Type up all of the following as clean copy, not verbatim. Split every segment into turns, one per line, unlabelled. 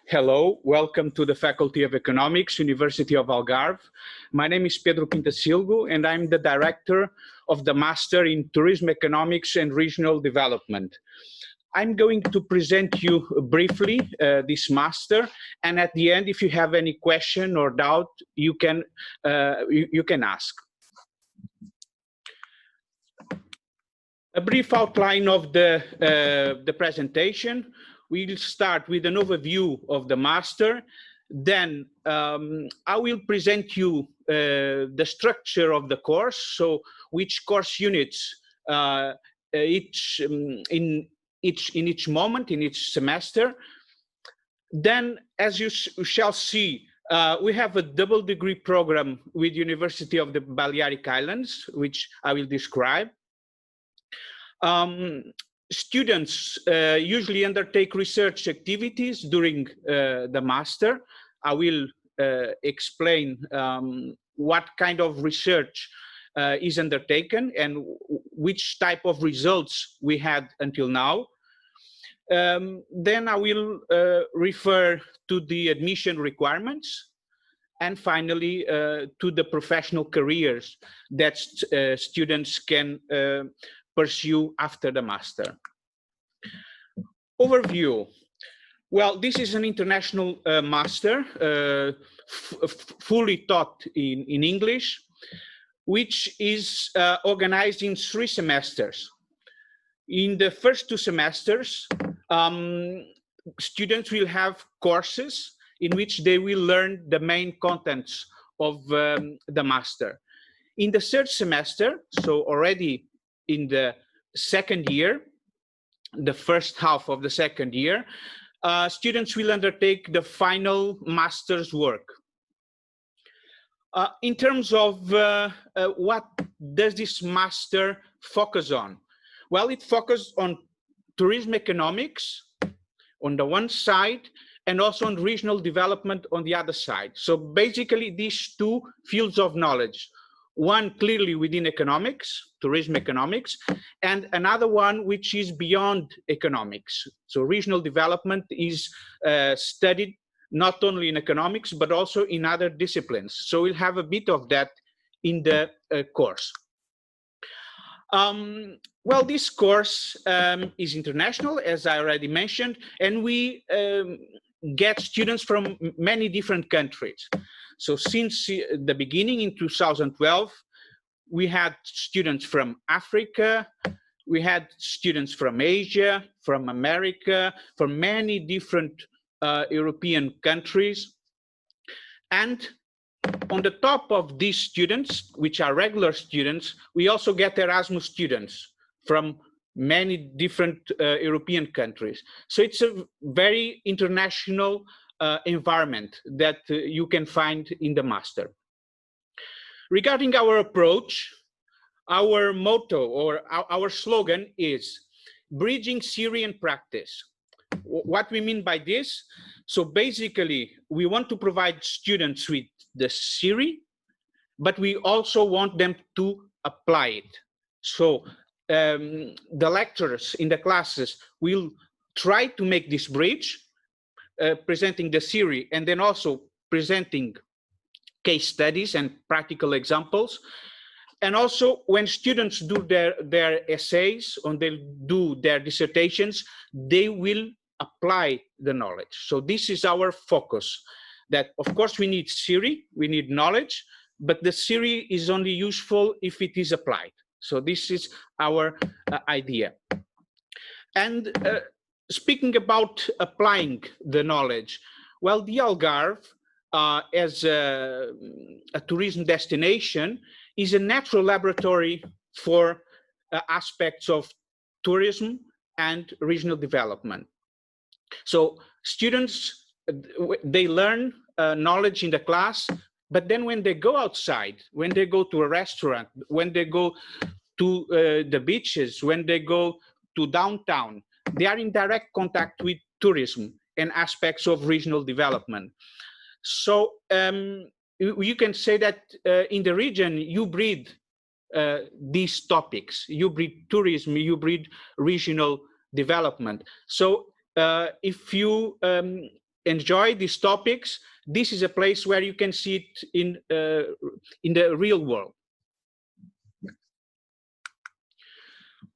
Hello, welcome to the Faculty of Economics, University of Algarve. My name is Pedro Pintasilgo, and I'm the director of the Master in Tourism Economics and Regional Development. I'm going to present you briefly this master, and at the end, if you have any question or doubt, you can ask. A brief outline of the presentation. We'll start with an overview of the master. Then I will present you the structure of the course, so which course units in each moment, in each semester. Then, as you shall see, we have a double degree program with University of the Balearic Islands, which I will describe. Students usually undertake research activities during the master. I will explain what kind of research is undertaken and which type of results we had until now. Then I will refer to the admission requirements, and finally to the professional careers that students can pursue after the master. Overview. Well, this is an international master, fully taught in English, which is organized in 3 semesters. In the first 2 semesters, students will have courses in which they will learn the main contents of the master. In the 3rd semester, so already in the 2nd year, the first half of the 2nd year, students will undertake the final master's work. In terms of what does this master focus on? Well, it focuses on tourism economics on the one side, and also on regional development on the other side. So basically these 2 fields of knowledge. One clearly within economics, tourism economics, and another one which is beyond economics. So regional development is studied not only in economics, but also in other disciplines. So we'll have a bit of that in the course. Well, this course is international, as I already mentioned, and we get students from many different countries. So since the beginning in 2012, we had students from Africa, we had students from Asia, from America, from many different European countries. And on the top of these students, which are regular students, we also get Erasmus students from many different European countries. So it's a very international environment that you can find in the master. Regarding our approach, our motto or our slogan is bridging theory and practice. What we mean by this? So basically, we want to provide students with the theory, but we also want them to apply it. So the lecturers in the classes will try to make this bridge, presenting the theory and then also presenting case studies and practical examples. And also when students do their essays or they do their dissertations, they will apply the knowledge. So this is our focus, that of course we need theory, we need knowledge, but the theory is only useful if it is applied. So this is our idea. And speaking about applying the knowledge, well, the Algarve, as a tourism destination, is a natural laboratory for aspects of tourism and regional development. So students, they learn knowledge in the class, but then when they go outside, when they go to a restaurant, when they go to the beaches, when they go to downtown, they are in direct contact with tourism and aspects of regional development. So you can say that in the region, you breed these topics, you breed tourism, you breed regional development. So if you enjoy these topics, this is a place where you can see it in the real world.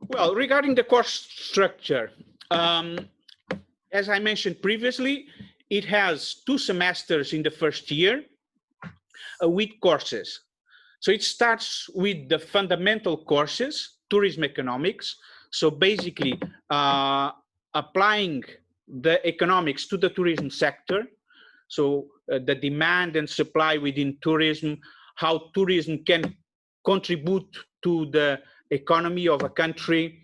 Well, regarding the course structure, as I mentioned previously, it has 2 semesters in the first year with courses. So it starts with the fundamental courses, tourism economics. So basically applying the economics to the tourism sector. So the demand and supply within tourism, how tourism can contribute to the economy of a country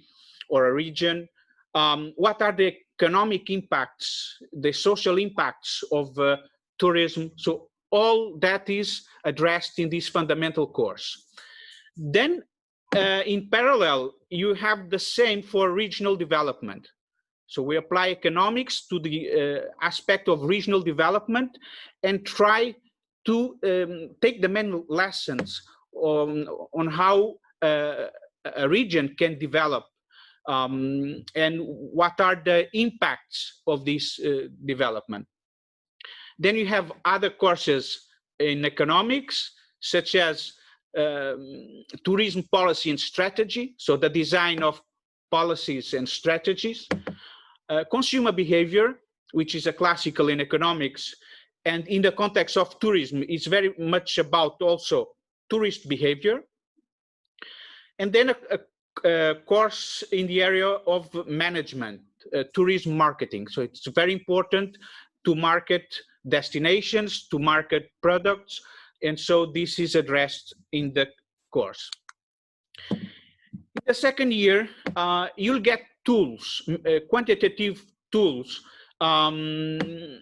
or a region. What are the economic impacts, the social impacts of tourism? So all that is addressed in this fundamental course. Then in parallel, you have the same for regional development. So we apply economics to the aspect of regional development and try to take the main lessons on how a region can develop and what are the impacts of this development. Then you have other courses in economics, such as tourism policy and strategy, so the design of policies and strategies. Consumer behavior, which is a classical in economics, and in the context of tourism, it's very much about also tourist behavior. And then a course in the area of management, tourism marketing. So it's very important to market destinations, to market products, and so this is addressed in the course. In the second year, you'll get tools, quantitative tools in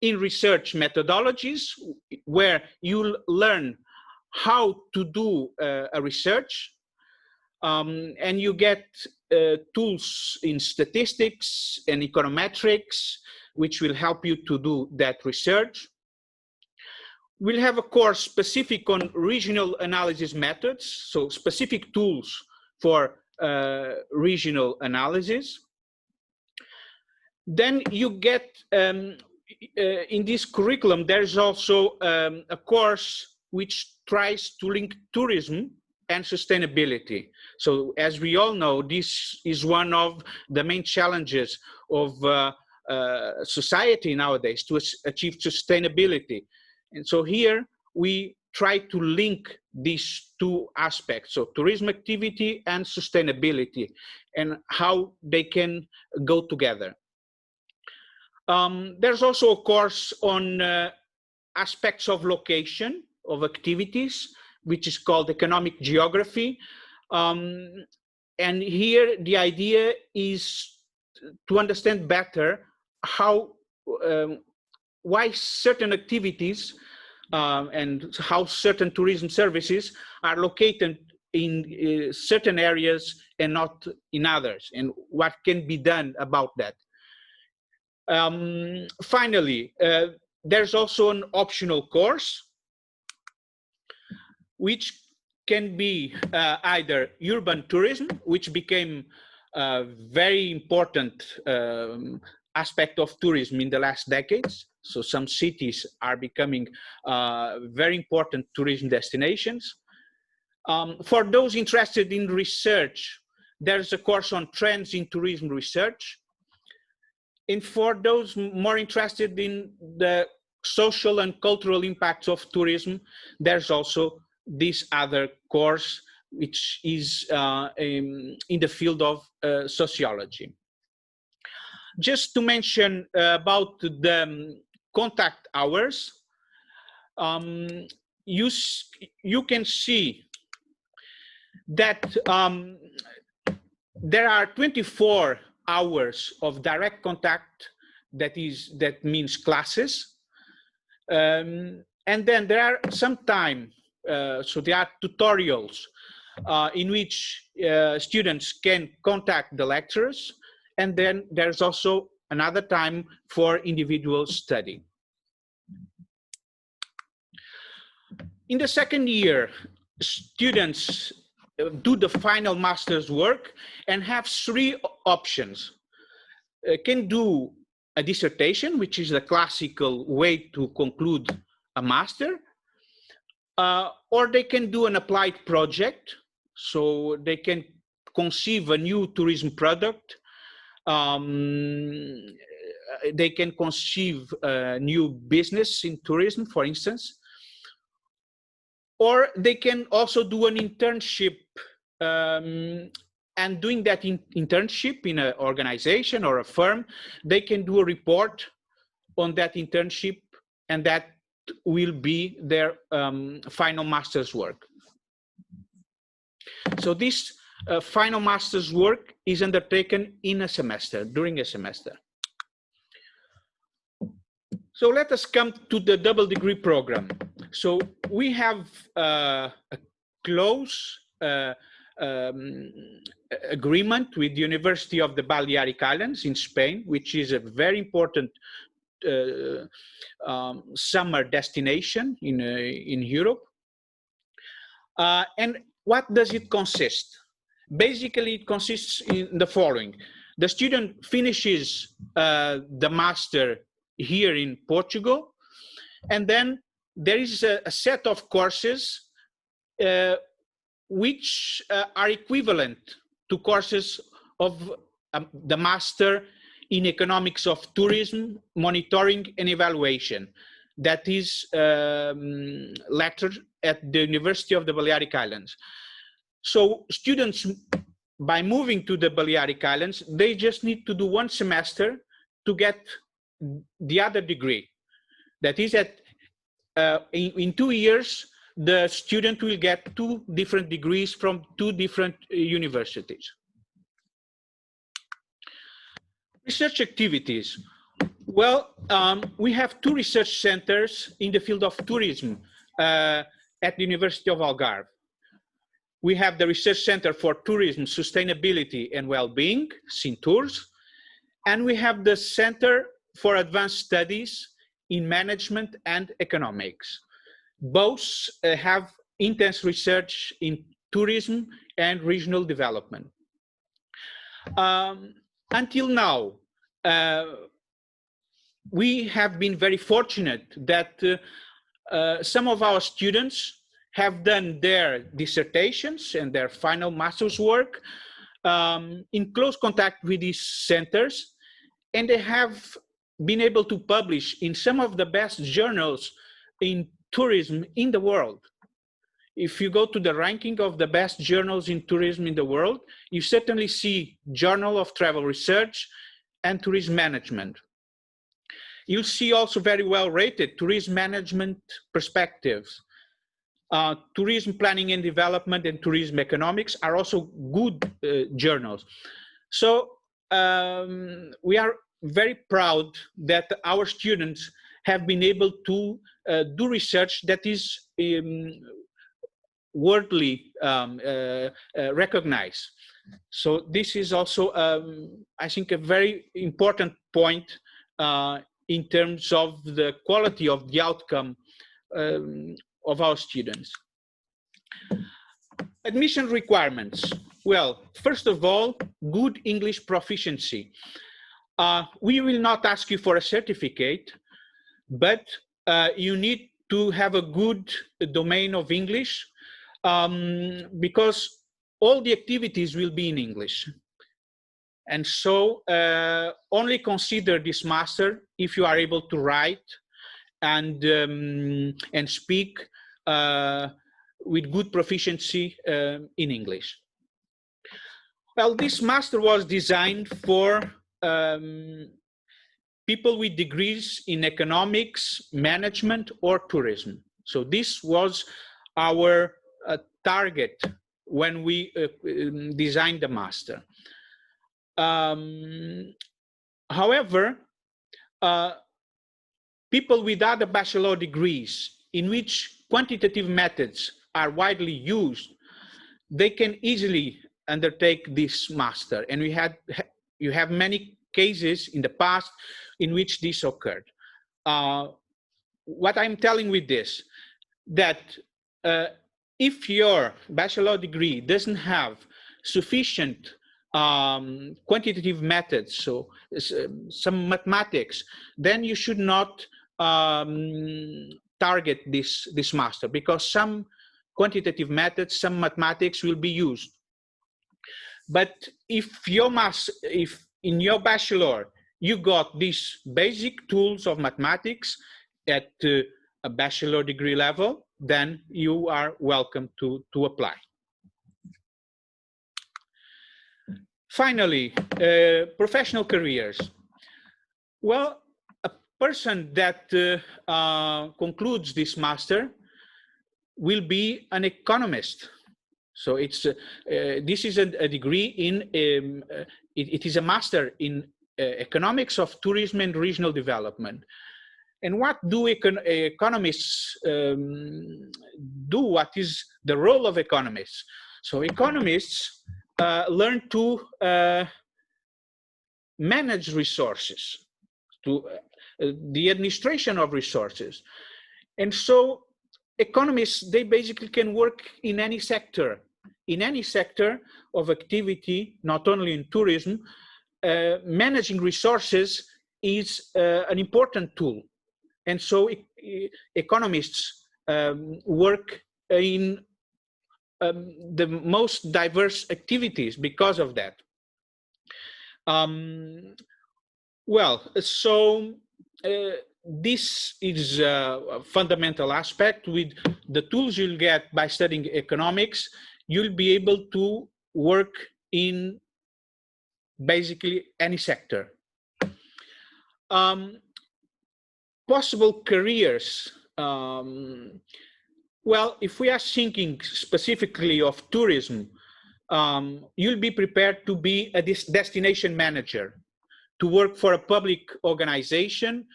research methodologies, where you'll learn how to do a research, and you get tools in statistics and econometrics, which will help you to do that research. We'll have a course specific on regional analysis methods, so specific tools for regional analysis. Then you get, in this curriculum, there's also a course which tries to link tourism and sustainability. So as we all know, this is one of the main challenges of society nowadays, to achieve sustainability. And so here we try to link these 2 aspects, so tourism activity and sustainability, and how they can go together. There's also a course on aspects of location of activities, which is called economic geography. And here the idea is to understand better how, why certain activities and how certain tourism services are located in certain areas and not in others, and what can be done about that. Finally, there's also an optional course, which can be either urban tourism, which became a very important aspect of tourism in the last decades. So some cities are becoming very important tourism destinations. For those interested in research, there's a course on trends in tourism research. And for those more interested in the social and cultural impacts of tourism, there's also this other course, which is in the field of sociology. Just to mention about the contact hours, you can see that there are 24 hours of direct contact, that means classes, and then there are some time, so there are tutorials in which students can contact the lecturers, and then there's also another time for individual study. In the second year, students do the final master's work and have 3 options. Can do a dissertation, which is the classical way to conclude a master, or they can do an applied project, so they can conceive a new tourism product. They can conceive a new business in tourism, for instance, or they can also do an internship, and doing that internship in an organization or a firm, they can do a report on that internship, and that will be their final master's work. So this final master's work is undertaken in a semester, during a semester. So let us come to the double degree program. So we have a close agreement with the University of the Balearic Islands in Spain, which is a very important summer destination in Europe. And what does it consist? Basically, it consists in the following. The student finishes the master here in Portugal, and then there is a set of courses which are equivalent to courses of the master in economics of tourism, monitoring and evaluation, that is lectured at the University of the Balearic Islands. So students, by moving to the Balearic Islands, they just need to do one semester to get the other degree. That is that in 2 years, the student will get 2 different degrees from 2 different universities. Research activities. Well, we have 2 research centers in the field of tourism at the University of Algarve. We have the Research Center for Tourism, Sustainability and Well-being, CINTURS, and we have the Center for Advanced Studies in Management and Economics. Both have intense research in tourism and regional development. Until now, we have been very fortunate that some of our students have done their dissertations and their final master's work in close contact with these centers, and they have been able to publish in some of the best journals in tourism in the world. If you go to the ranking of the best journals in tourism in the world, you certainly see Journal of Travel Research and Tourism Management. You'll see also very well rated Tourism Management Perspectives. Tourism Planning and Development and Tourism Economics are also good journals. So we are very proud that our students have been able to do research that is worldly recognized. So this is also, I think, a very important point in terms of the quality of the outcome of our students. Admission requirements. Well, first of all, good English proficiency. We will not ask you for a certificate, but you need to have a good domain of English because all the activities will be in English. And so only consider this master if you are able to write and speak with good proficiency in English. Well, this master was designed for people with degrees in economics, management, or tourism. So this was our target when we designed the master. However, people with other bachelor degrees in which quantitative methods are widely used, they can easily undertake this master. And you have many cases in the past in which this occurred. What I'm telling with this, that if your bachelor degree doesn't have sufficient quantitative methods, so some mathematics, then you should not target this master, because some quantitative methods, some mathematics will be used. But if in your bachelor you got these basic tools of mathematics at a bachelor degree level, then you are welcome to apply. Finally, professional careers. Well, a person that concludes this master will be an economist. So it's this is a degree in it is a master in economics of tourism and regional development. And what do economists do? What is the role of economists? So economists learn to manage resources, to the administration of resources. And so economists, they basically can work in any sector of activity, not only in tourism. Managing resources is an important tool. And so economists work in the most diverse activities because of that. This is a fundamental aspect. With the tools you'll get by studying economics, you'll be able to work in basically any sector. Possible careers. Well, if we are thinking specifically of tourism, you'll be prepared to be a destination manager, to work for a public organization,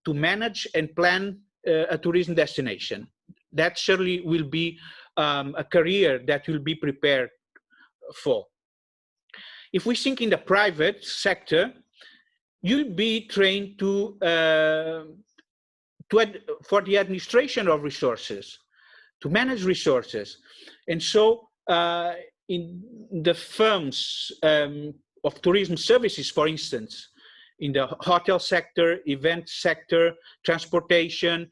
to manage and plan a tourism destination. That surely will be a career that you'll be prepared for. If we think in the private sector, you'll be trained for the administration of resources, to manage resources. And so in the firms of tourism services, for instance, in the hotel sector, event sector, transportation,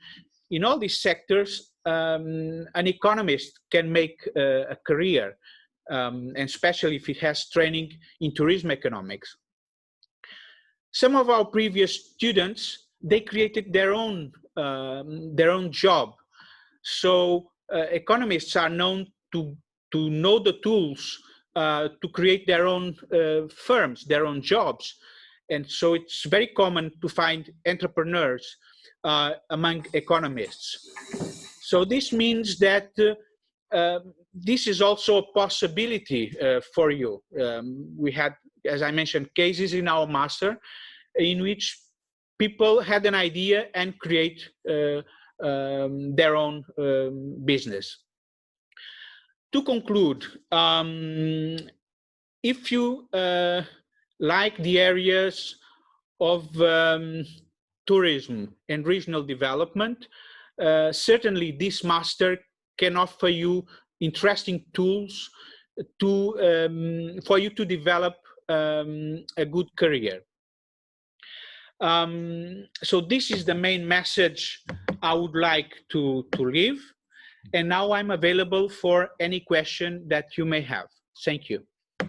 in all these sectors, an economist can make a career, and especially if he has training in tourism economics. Some of our previous students, they created their own job. So economists are known to know the tools to create their own firms, their own jobs. And so it's very common to find entrepreneurs among economists. So this means that this is also a possibility for you. We had, as I mentioned, cases in our master in which people had an idea and create their own business. To conclude, if you like the areas of tourism and regional development, certainly this master can offer you interesting tools for you to develop a good career. So this is the main message I would like to leave. And now I'm available for any question that you may have. Thank you.